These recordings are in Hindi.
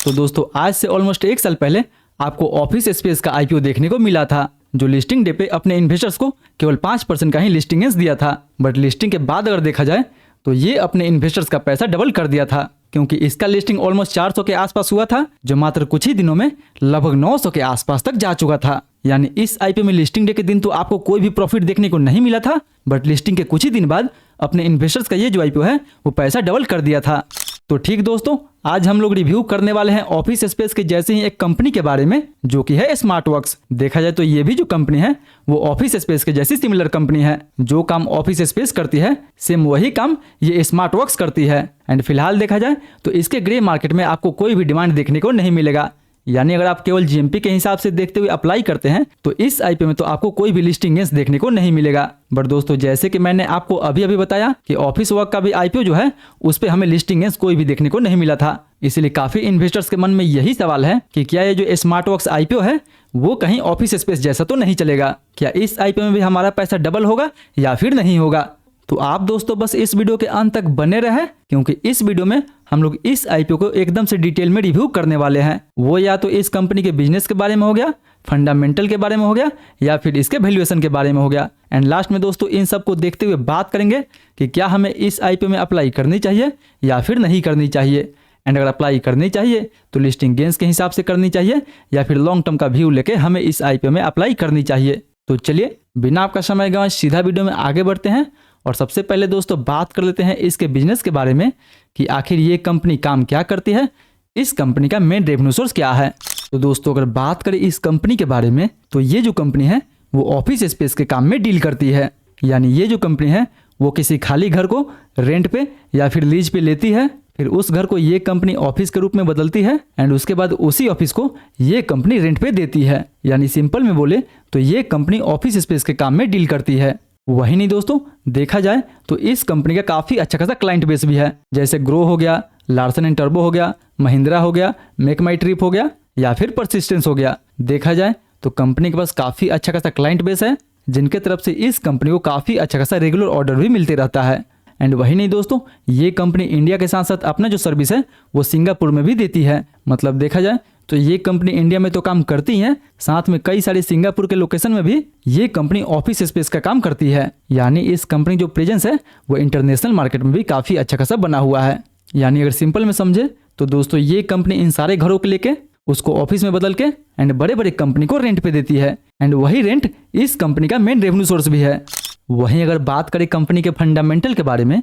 तो दोस्तों आज से ऑलमोस्ट 1 साल पहले आपको ऑफिस स्पेस का आईपीओ देखने को मिला था, जो लिस्टिंग डे पे अपने इन्वेस्टर्स को केवल 5% का ही लिस्टिंग दिया था। बट लिस्टिंग के बाद अगर देखा जाए तो ये अपने इन्वेस्टर्स का पैसा डबल कर दिया था, क्योंकि इसका लिस्टिंग ऑलमोस्ट 400 के आसपास हुआ था, जो मात्र कुछ ही दिनों में लगभग 900 के आसपास तक जा चुका था। यानी इस आईपीओ में लिस्टिंग डे के दिन तो आपको कोई भी प्रॉफिट देखने को नहीं मिला था, बट लिस्टिंग के कुछ ही दिन बाद अपने इन्वेस्टर्स का ये जो आईपीओ है वो पैसा डबल कर दिया था। तो ठीक दोस्तों, आज हम लोग रिव्यू करने वाले हैं ऑफिस स्पेस के जैसे ही एक कंपनी के बारे में, जो कि है स्मार्टवर्क्स। देखा जाए तो ये भी जो कंपनी है वो ऑफिस स्पेस के जैसी सिमिलर कंपनी है। जो काम ऑफिस स्पेस करती है सेम वही काम ये स्मार्टवर्क्स करती है। एंड फिलहाल देखा जाए तो इसके ग्रे मार्केट में आपको कोई भी डिमांड देखने को नहीं मिलेगा। यानी अगर आप केवल जीएमपी के हिसाब से देखते हुए अप्लाई करते हैं तो इस आईपीओ में तो आपको कोई भी लिस्टिंग देखने को नहीं मिलेगा। बट दोस्तों, जैसे कि मैंने आपको अभी बताया कि ऑफिस वर्क का भी आईपीओ जो है उस पर हमें लिस्टिंग कोई भी देखने को नहीं मिला था। इसीलिए काफी इन्वेस्टर्स के मन में यही सवाल है कि क्या ये जो स्मार्टवर्क्स आईपीओ है वो कहीं ऑफिस स्पेस जैसा तो नहीं चलेगा, क्या इस आईपीओ में भी हमारा पैसा डबल होगा या फिर नहीं होगा। तो आप दोस्तों बस इस वीडियो के अंत तक बने रहे, क्योंकि इस वीडियो में हम लोग इस आईपीओ को एकदम से डिटेल में रिव्यू करने वाले हैं। वो या तो इस कंपनी के बिजनेस के बारे में हो गया, फंडामेंटल के बारे में हो गया, या फिर इसके वैल्यूएशन के बारे में हो गया। एंड लास्ट में दोस्तों इन सब को देखते हुए बात करेंगे कि क्या हमें इस आईपीओ में अप्लाई करनी चाहिए या फिर नहीं करनी चाहिए। एंड अगर अप्लाई करनी चाहिए तो लिस्टिंग गेंस के हिसाब से करनी चाहिए या फिर लॉन्ग टर्म का व्यू लेके हमें इस आईपीओ में अप्लाई करनी चाहिए। तो चलिए बिना आपका समय गंवाए सीधा वीडियो में आगे बढ़ते हैं। और सबसे पहले दोस्तों बात कर लेते हैं इसके बिजनेस के बारे में कि आखिर ये कंपनी काम क्या करती है, इस कंपनी का मेन रेवेन्यू सोर्स क्या है। तो दोस्तों अगर बात करें इस कंपनी के बारे में तो ये जो कंपनी है वो ऑफिस स्पेस के काम में डील करती है। यानी ये जो कंपनी है वो किसी खाली घर को रेंट पे या फिर लीज पे लेती है, फिर उस घर को ये कंपनी ऑफिस के रूप में बदलती है एंड उसके बाद उसी ऑफिस को ये कंपनी रेंट पे देती है। यानी सिंपल में बोले तो ये कंपनी ऑफिस स्पेस के काम में डील करती है। वही नहीं दोस्तों, देखा जाए तो इस कंपनी का काफी अच्छा खासा क्लाइंट बेस भी है, जैसे ग्रो हो गया, लार्सन एंड टर्बो हो गया, महिंद्रा हो गया, मेक माई ट्रिप हो गया या फिर परसिस्टेंस हो गया। देखा जाए तो कंपनी के पास काफी अच्छा खासा क्लाइंट बेस है, जिनके तरफ से इस कंपनी को काफी अच्छा खासा रेगुलर ऑर्डर भी मिलते रहता है। एंड वही नहीं दोस्तों, ये कंपनी इंडिया के साथ साथ अपना जो सर्विस है वो सिंगापुर में भी देती है। मतलब देखा जाए तो ये कंपनी इंडिया में तो काम करती है, साथ में कई सारे सिंगापुर के लोकेशन में भी ये कंपनी ऑफिस स्पेस का काम करती है। यानी इस कंपनी जो प्रेजेंस है वो इंटरनेशनल मार्केट में भी काफी अच्छा खासा बना हुआ है। यानी अगर सिंपल में समझे तो दोस्तों ये कंपनी इन सारे घरों को लेके उसको ऑफिस में बदल के एंड बड़े बड़े कंपनी को रेंट पे देती है, एंड वही रेंट इस कंपनी का मेन रेवेन्यू सोर्स भी है। वहीं अगर बात करें कंपनी के फंडामेंटल के बारे में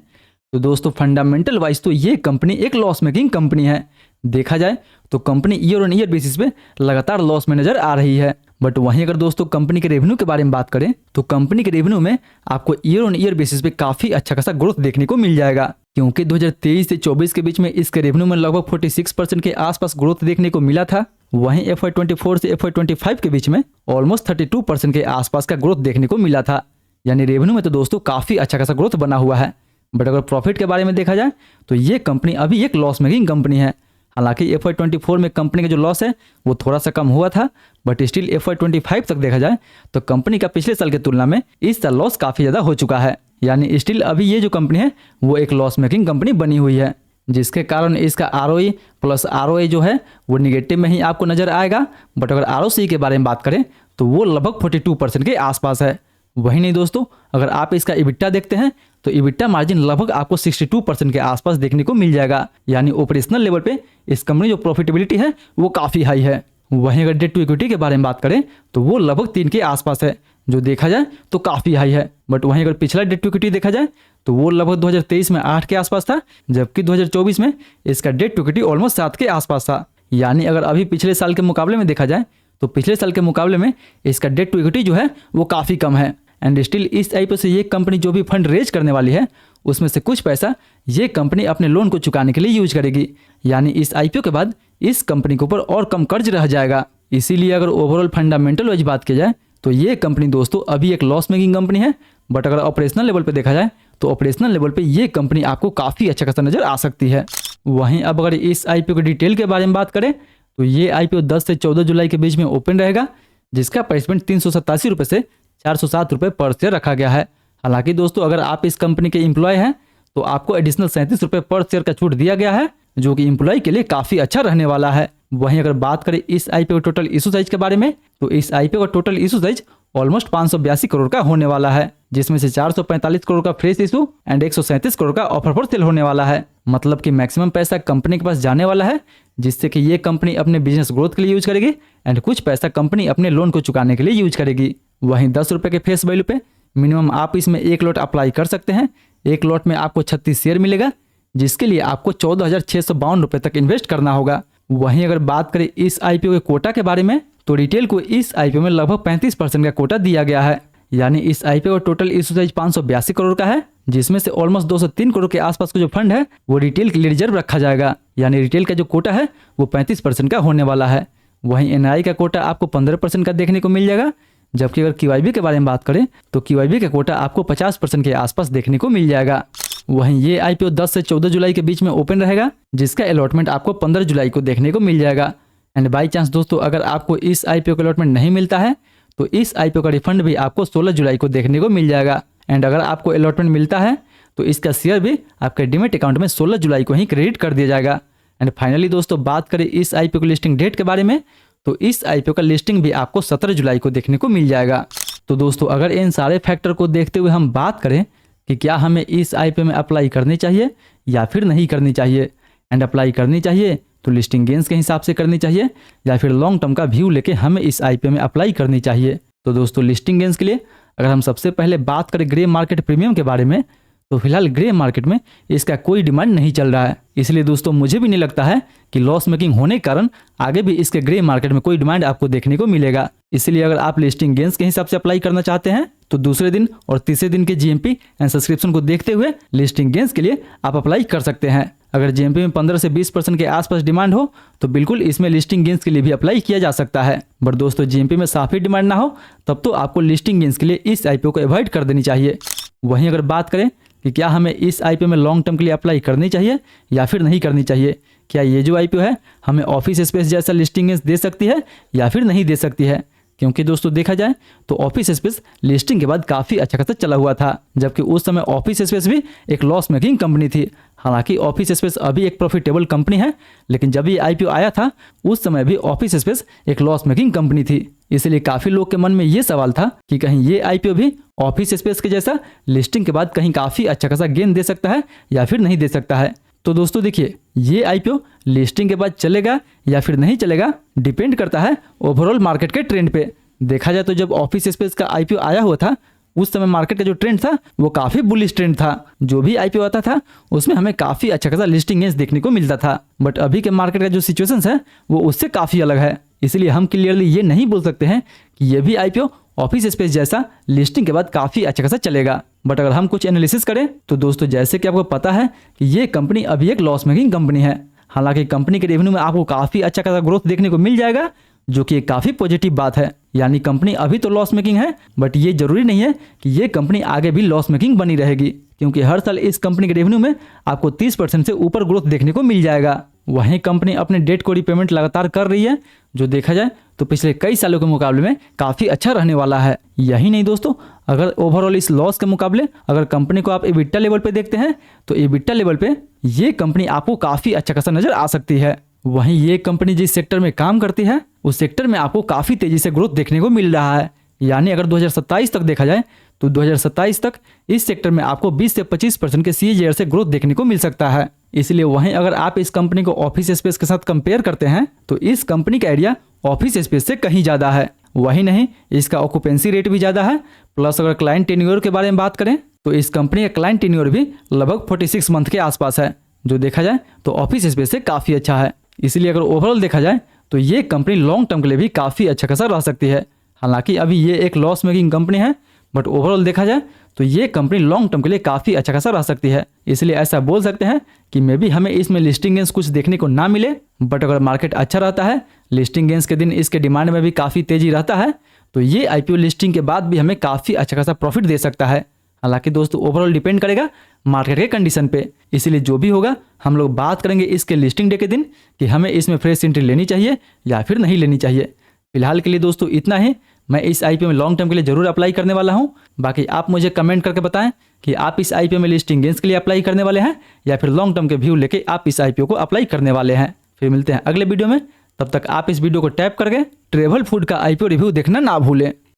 तो दोस्तों फंडामेंटल वाइज तो ये कंपनी एक लॉस मेकिंग कंपनी है। देखा जाए तो company year on year basis पे लगातार लॉस में नजर आ रही है। बट वहीं अगर दोस्तों कंपनी के रेवेन्यू के बारे में बात करें तो कंपनी के रेवेन्यू में आपको ईयर ऑन ईयर बेसिस पे काफी अच्छा खासा ग्रोथ देखने को मिल जाएगा, क्योंकि 2023 से 24 के बीच में इसके रेवेन्यू में लगभग 46% के आसपास ग्रोथ देखने को मिला था। वहीं FY24 से FY25 के बीच में ऑलमोस्ट 32% के आसपास का ग्रोथ देखने को मिला था। यानी रेवेन्यू में तो दोस्तों काफी अच्छा खासा ग्रोथ बना हुआ है। बट अगर प्रॉफिट के बारे में देखा जाए तो ये कंपनी अभी एक लॉस मेकिंग कंपनी है। हालांकि FY24 में कंपनी का जो लॉस है वो थोड़ा सा कम हुआ था, बट स्टिल FY25 तक देखा जाए तो कंपनी का पिछले साल की तुलना में इस साल लॉस काफी ज्यादा हो चुका है। यानी स्टिल अभी ये जो कंपनी है वो एक लॉस मेकिंग कंपनी बनी हुई है, जिसके कारण इसका ROE प्लस ROA जो है वो निगेटिव में ही आपको नजर आएगा। बट अगर ROC के बारे में बात करें तो वो लगभग 42% के आसपास है। वही नहीं दोस्तों, अगर आप इसका इबिट्टा देखते हैं तो इबिट्टा मार्जिन लगभग आपको 62% के आसपास देखने को मिल जाएगा। यानी ऑपरेशनल लेवल पे इस कंपनी जो प्रॉफिटेबिलिटी है वो काफी हाई है। वहीं अगर डेट टू इक्विटी के बारे में बात करें तो वो लगभग 3 के आसपास है, जो देखा जाए तो काफी हाई है। बट वहीं अगर पिछला डेट टू इक्विटी देखा जाए तो वो लगभग 2023 में 8 के आसपास था, जबकि 2024 में इसका डेट टू इक्विटी ऑलमोस्ट 7 के आसपास था। यानी अगर अभी पिछले साल के मुकाबले में देखा जाए तो पिछले साल के मुकाबले में इसका डेट टू इक्विटी जो है वो काफी कम है। एंड स्टिल इस आईपीओ से ये कंपनी जो भी फंड रेज करने वाली है उसमें से कुछ पैसा ये कंपनी अपने लोन को चुकाने के लिए यूज करेगी। यानी इस आईपीओ के बाद इस कंपनी के ऊपर और कम कर्ज रह जाएगा। इसीलिए अगर ओवरऑल फंडामेंटल वाइज बात की जाए तो ये कंपनी दोस्तों अभी एक लॉस मेकिंग कंपनी है। बट अगर ऑपरेशनल लेवल पे देखा जाए तो ऑपरेशनल लेवल पे ये कंपनी आपको काफी अच्छा खासा नजर आ सकती है। वहीं अब अगर इस आईपीओ के डिटेल के बारे में बात करें तो ये आईपीओ 10 से 14 जुलाई के बीच में ओपन रहेगा, जिसका प्राइसमेंट 387 रुपये से 407 रुपये पर शेयर रखा गया है। हालांकि दोस्तों अगर आप इस कंपनी के एम्प्लॉय हैं तो आपको एडिशनल 37 रुपये पर शेयर का छूट दिया गया है, जो कि एम्प्लॉय के लिए काफी अच्छा रहने वाला है। वहीं अगर बात करें इस आईपीओ के टोटल इशू साइज के बारे में, तो इस आईपीओ का total issue size almost 582 crore का होने वाला है, जिसमें से 445 करोड़ का फ्रेश इशू एंड 137 करोड़ का ऑफर फॉर सेल होने वाला है। मतलब कि मैक्सिमम पैसा कंपनी के पास जाने वाला है, जिससे कि ये कंपनी अपने बिजनेस ग्रोथ के लिए यूज करेगी एंड कुछ पैसा कंपनी अपने लोन को चुकाने के लिए यूज करेगी। वहीं 10 रुपये के फेस वैल्यू पे मिनिमम आप इसमें एक लॉट अप्लाई कर सकते हैं। एक लॉट में आपको 36 शेयर मिलेगा, जिसके लिए आपको 14,652 रुपये तक इन्वेस्ट करना होगा। वहीं अगर बात करें इस आईपीओ के कोटा के बारे में, तो रिटेल को इस आईपीओ में लगभग 35% का कोटा दिया गया है। यानी इस आईपीओ का टोटल इशू साइज 582 करोड़ का है, जिसमें से ऑलमोस्ट 203 करोड़ के आसपास का जो फंड है वो रिटेल के लिए रिजर्व रखा जाएगा। यानी रिटेल का जो कोटा है वो 35% का होने वाला है। वहीं एनआरआई का कोटा आपको 15% का देखने को मिल जाएगा, जबकि अगर क्यूआईबी के बारे में बात करें तो क्यूआईबी का कोटा आपको 50% के आसपास देखने को मिल जाएगा। वहीं ये आईपीओ 10 से 14 जुलाई के बीच में ओपन रहेगा, जिसका अलॉटमेंट आपको 15 जुलाई को देखने को मिल जाएगा। एंड बाई चांस दोस्तों अगर आपको इस आईपीओ का अलॉटमेंट नहीं मिलता है तो इस आईपीओ का रिफंड भी आपको 16 जुलाई को देखने को मिल जाएगा। एंड अगर आपको अलॉटमेंट मिलता है तो इसका शेयर भी आपके डीमैट अकाउंट में 16 जुलाई को ही क्रेडिट कर दिया जाएगा। एंड फाइनली दोस्तों बात करें इस आईपीओ की लिस्टिंग डेट के बारे में, तो इस आईपीओ का लिस्टिंग भी आपको 17 जुलाई को देखने को मिल जाएगा। तो दोस्तों अगर इन सारे फैक्टर को देखते हुए हम बात करें कि क्या हमें इस आईपीओ में अप्लाई करनी चाहिए या फिर नहीं करनी चाहिए, एंड अप्लाई करनी चाहिए तो लिस्टिंग गेंस के हिसाब से करनी चाहिए या फिर लॉन्ग टर्म का व्यू लेके हमें इस आईपीओ में अप्लाई करनी चाहिए। तो दोस्तों लिस्टिंग गेंस के लिए अगर हम सबसे पहले बात करें ग्रे मार्केट प्रीमियम के बारे में, तो फिलहाल ग्रे मार्केट में इसका कोई डिमांड नहीं चल रहा है। इसलिए दोस्तों मुझे भी नहीं लगता है कि लॉस मेकिंग होने के कारण आगे भी इसके ग्रे मार्केट में कोई डिमांड आपको देखने को मिलेगा। इसलिए अगर आप लिस्टिंग गेंस के हिसाब से अप्लाई करना चाहते हैं तो दूसरे दिन और तीसरे दिन के जीएमपी एंड सब्सक्रिप्शन को देखते हुए लिस्टिंग गेंस के लिए आप अप्लाई कर सकते हैं। अगर जीएमपी में 15 से 20% के आसपास डिमांड हो तो बिल्कुल इसमें लिस्टिंग गेंस के लिए भी अप्लाई किया जा सकता है। बट दोस्तों जीएमपी में साफ ही डिमांड ना हो तब तो आपको लिस्टिंग गेंस के लिए इस आईपीओ को अवॉइड कर देनी चाहिए। वहीं अगर बात करें कि क्या हमें इस आईपीओ में लॉन्ग टर्म के लिए अप्लाई करनी चाहिए या फिर नहीं करनी चाहिए, क्या ये जो आईपीओ है हमें ऑफिस स्पेस जैसा लिस्टिंग गेंस दे सकती है या फिर नहीं दे सकती है। क्योंकि दोस्तों देखा जाए तो ऑफिस स्पेस लिस्टिंग के बाद काफ़ी अच्छा खासा चला हुआ था, जबकि उस समय ऑफिस स्पेस भी एक लॉस मेकिंग कंपनी थी। हालांकि ऑफिस स्पेस अभी एक प्रॉफिटेबल कंपनी है, लेकिन जब ये आईपीओ आया था उस समय भी ऑफिस स्पेस एक लॉस मेकिंग कंपनी थी। इसलिए काफ़ी लोग के मन में ये सवाल था कि कहीं ये आईपीओ भी ऑफिस स्पेस के जैसा लिस्टिंग के बाद कहीं काफ़ी अच्छा खासा गेन दे सकता है या फिर नहीं दे सकता है। तो दोस्तों देखिए ये आईपीओ लिस्टिंग के बाद चलेगा या फिर नहीं चलेगा डिपेंड करता है ओवरऑल मार्केट के ट्रेंड पे। देखा जाए तो जब ऑफिस स्पेस का आईपीओ आया हुआ था उस समय मार्केट का जो ट्रेंड था वो काफ़ी बुलिश ट्रेंड था। जो भी आईपीओ आता था उसमें हमें काफ़ी अच्छा खासा लिस्टिंग गेंस देखने को मिलता था। बट अभी के मार्केट का जो सिचुएशन है वो उससे काफ़ी अलग है। इसलिए हम क्लियरली ये नहीं बोल सकते हैं कि ये भी आईपीओ ऑफिस स्पेस जैसा लिस्टिंग के बाद काफ़ी अच्छा खासा चलेगा। बट अगर हम कुछ एनालिसिस करें तो दोस्तों जैसे कि आपको पता है कि ये कंपनी अभी एक लॉस मेकिंग कंपनी है। हालांकि कंपनी के रेवेन्यू में आपको काफ़ी अच्छा खासा ग्रोथ देखने को मिल जाएगा, जो कि एक काफ़ी पॉजिटिव बात है। यानी कंपनी अभी तो लॉस मेकिंग है, बट ये जरूरी नहीं है कि ये कंपनी आगे भी लॉस मेकिंग बनी रहेगी, क्योंकि हर साल इस कंपनी के रेवेन्यू में आपको 30% से ऊपर ग्रोथ देखने को मिल जाएगा। वहीं कंपनी अपने डेट को रिपेमेंट लगातार कर रही है, जो देखा जाए तो पिछले कई सालों के मुकाबले में काफ़ी अच्छा रहने वाला है। यही नहीं दोस्तों, अगर ओवरऑल इस लॉस के मुकाबले अगर कंपनी को आप एबिटा लेवल पे देखते हैं तो एबिटा लेवल पे ये कंपनी आपको काफ़ी अच्छा खासा नजर आ सकती है। वहीं ये कंपनी जिस सेक्टर में काम करती है उस सेक्टर में आपको काफ़ी तेजी से ग्रोथ देखने को मिल रहा है। यानी अगर 2027 तक देखा जाए तो 2027 तक इस सेक्टर में आपको 20 से 25% के CAGR से ग्रोथ देखने को मिल सकता है। इसलिए वहीं अगर आप इस कंपनी को ऑफिस स्पेस के साथ कंपेयर करते हैं तो इस कंपनी का एरिया ऑफिस स्पेस से कहीं ज़्यादा है। वही नहीं, इसका ऑक्यूपेंसी रेट भी ज़्यादा है। प्लस अगर क्लाइंट टेन्योर के बारे में बात करें तो इस कंपनी का क्लाइंट टेन्योर भी लगभग 46 मंथ के आसपास है, जो देखा जाए तो ऑफिस स्पेस से काफ़ी अच्छा है। इसलिए अगर ओवरऑल देखा जाए तो ये कंपनी लॉन्ग टर्म के लिए भी काफ़ी अच्छा खासा रह सकती है। हालांकि अभी ये एक लॉस मेकिंग कंपनी है, बट ओवरऑल देखा जाए तो ये कंपनी लॉन्ग टर्म के लिए काफ़ी अच्छा खासा रह सकती है। इसलिए ऐसा बोल सकते हैं कि मे बी हमें इसमें लिस्टिंग गेंस कुछ देखने को ना मिले, बट अगर मार्केट अच्छा रहता है, लिस्टिंग गेंस के दिन इसके डिमांड में भी काफ़ी तेजी रहता है, तो ये आईपीओ लिस्टिंग के बाद भी हमें काफ़ी अच्छा खासा प्रॉफिट दे सकता है। हालांकि दोस्तों ओवरऑल डिपेंड करेगा मार्केट के कंडीशन पे। इसीलिए जो भी होगा हम लोग बात करेंगे इसके लिस्टिंग डे के दिन कि हमें इसमें फ्रेश एंट्री लेनी चाहिए या फिर नहीं लेनी चाहिए। फिलहाल के लिए दोस्तों इतना ही। मैं इस आईपीओ में लॉन्ग टर्म के लिए जरूर अप्लाई करने वाला हूं। बाकी आप मुझे कमेंट करके बताएं कि आप इस आईपीओ में लिस्टिंग गेंस के लिए अप्लाई करने वाले हैं या फिर लॉन्ग टर्म के व्यू लेके आप इस आईपीओ को अप्लाई करने वाले हैं। फिर मिलते हैं अगले वीडियो में। तब तक आप इस वीडियो को टैप करके ट्रेवल फूड का IPO रिव्यू देखना ना भूलें।